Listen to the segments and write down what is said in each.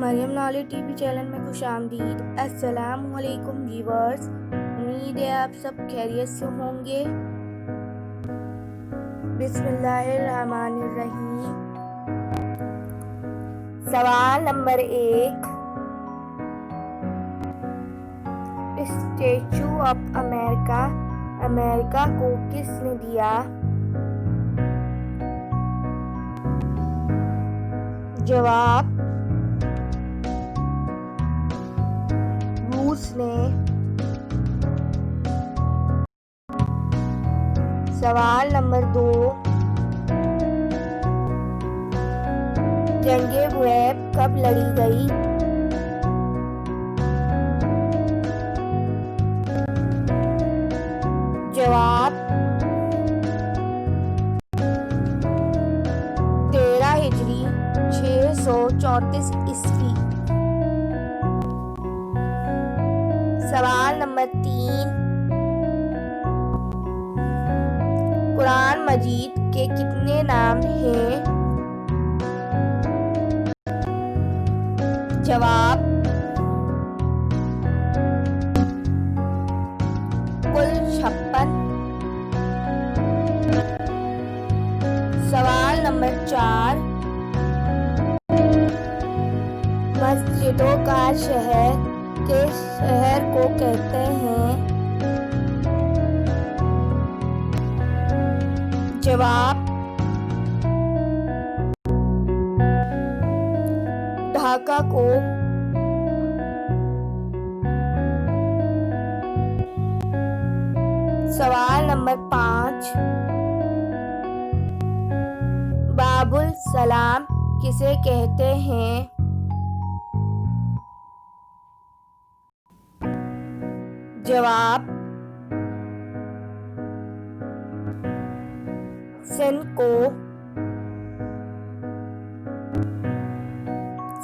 Maryam knowledge TV channel में खुशामदीद। अस्सलामु अलैकुम व्यूअर्स, उम्मीद है आप सब खैरियत से होंगे। बिस्मिल्लाहिर्रहमानिर्रहीम। सवाल नंबर 1, स्टैचू ऑफ अमेरिका को किसने दिया? जवाब रूस ने। सवाल नंबर 2, जंगे बुएब कब लड़ी गई? जवाब 13 हिजरी 634 ईस्वी। सवाल नंबर 3, कुरान मजीद के कितने नाम हैं? जवाब कुल 56। सवाल नंबर 4, मस्जिदों का शहर किस शहर को कहते हैं? जवाब ढाका को। सवाल नंबर 5, बाबुल सलाम किसे कहते हैं? जवाब सिंध को।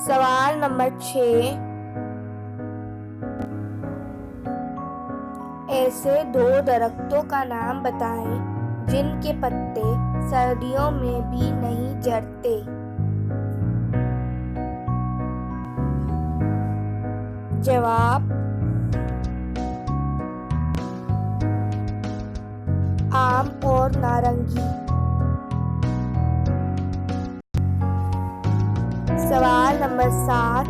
सवाल नंबर 6, ऐसे 2 दरख्तों का नाम बताएं जिनके पत्ते सर्दियों में भी नहीं झड़ते। जवाब आम और नारंगी। सवाल नंबर 7,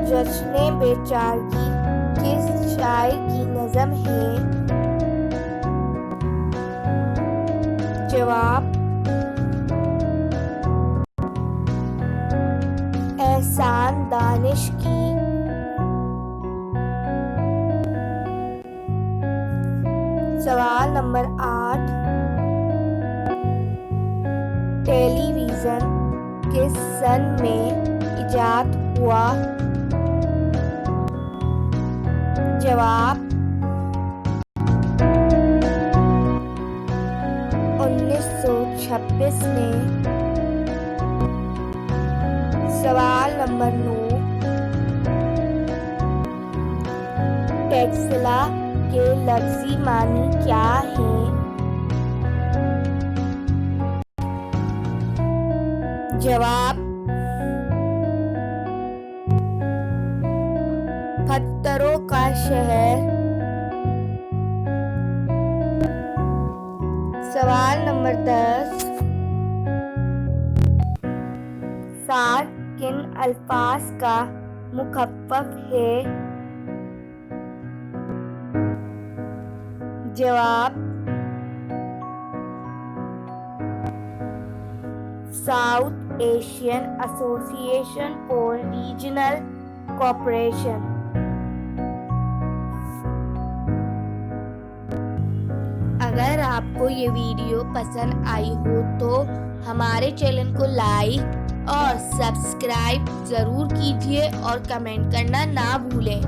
जश्ने बेचारगी किस शायर की नज़म है? जवाब एहसान दानिश की। सवाल नंबर 8, टेलीविज़न किस सन में इजाद हुआ? जवाब 1926 में। सवाल नंबर 9, टेक्सला के लफ्ज़ी मानी क्या है? जवाब पत्थरों का शहर। सवाल नंबर 10, सात किन अल्फाज का मुखफ़्फ़फ़ है? जवाब south Asian association for regional cooperation. अगर आपको ये वीडियो पसंद आई हो तो हमारे चैनल को लाइक और सब्सक्राइब ज़रूर कीजिए और कमेंट करना ना भूलें।